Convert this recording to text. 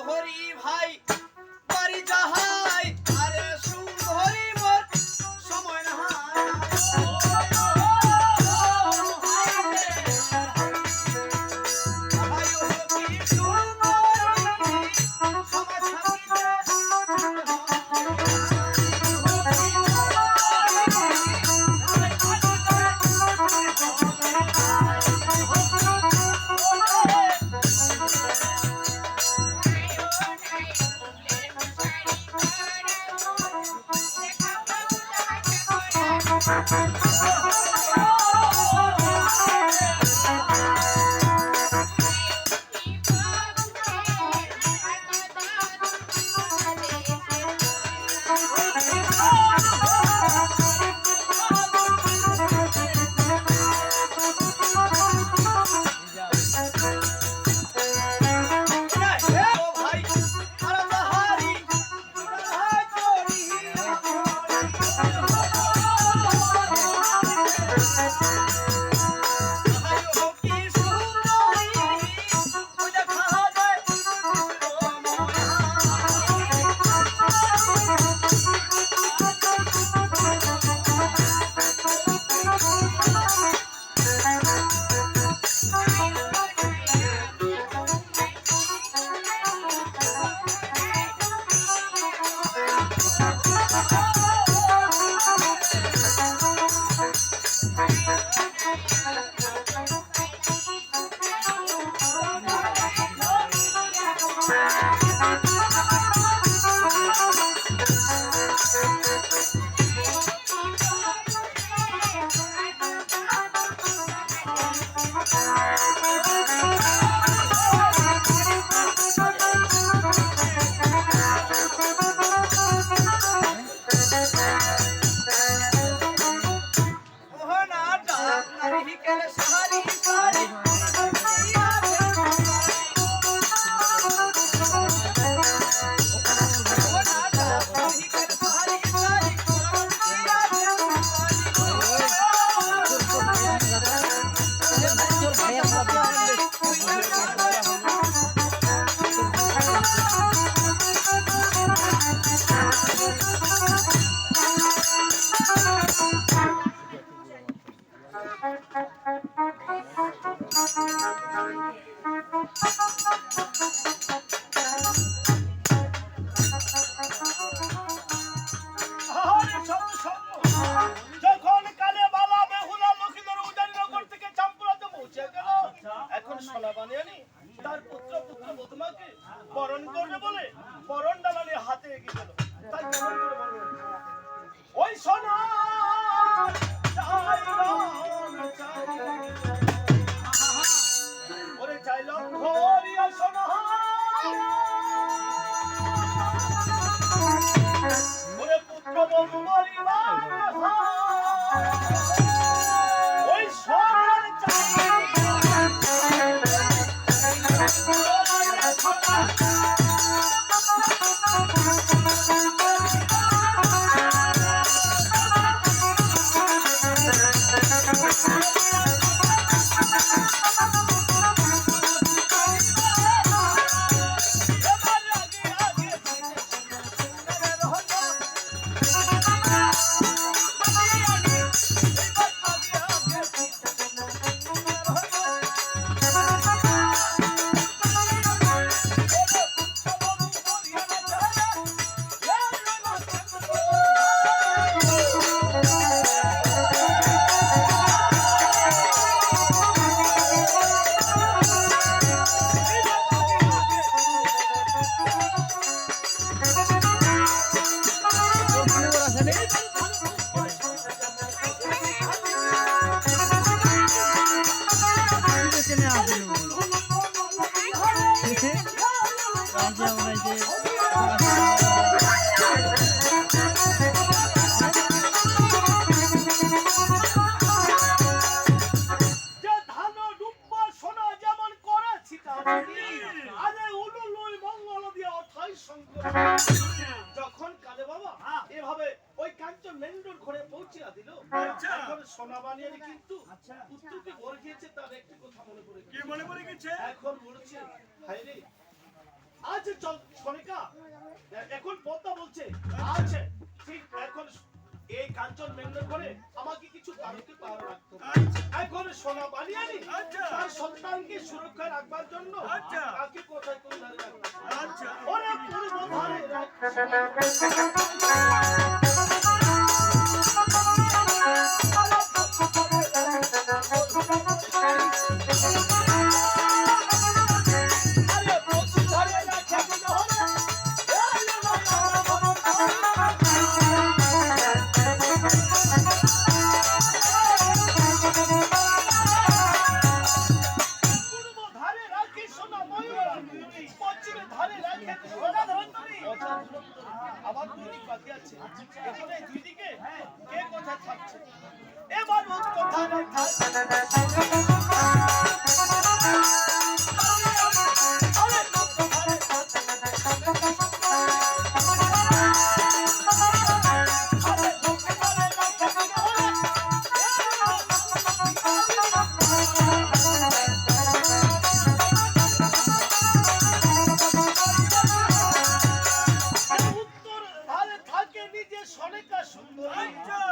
হরি ভাই বাড়ি যাহাই আরে সুন্দরী মোর সময় না যখন কালে বাবা এভাবে ওই কাঞ্চন মেন্ডুর ঘরে পৌঁছিয়া দিল, এখন সোনা বানিয়ে কিন্তু পুত্রকে বলে গিয়েছে, তার একটি কথা মনে পড়ে। কি মনে পড়ে গেছে? এখন বলছে, হায় রে, আজ বলছে চল সনিকা এখন পদ্মা বলছে আচ্ছা ঠিক এখন এই কাঞ্চন মেন্ডন করে আমাকে কিছু তারকে তার রাখতে এখন সোনা বানিয়ানি তার সন্তানকে সুরক্ষা রাখবার জন্য তাকে কোথায় কোন ধারে রাখতে ওরে পূর্ব ধারে আবার দুই দিক বাকি আছে এখন এই দুই দিকে কে কোথায় থাকছে এবার ও কোথায় সনেকা সুন্দর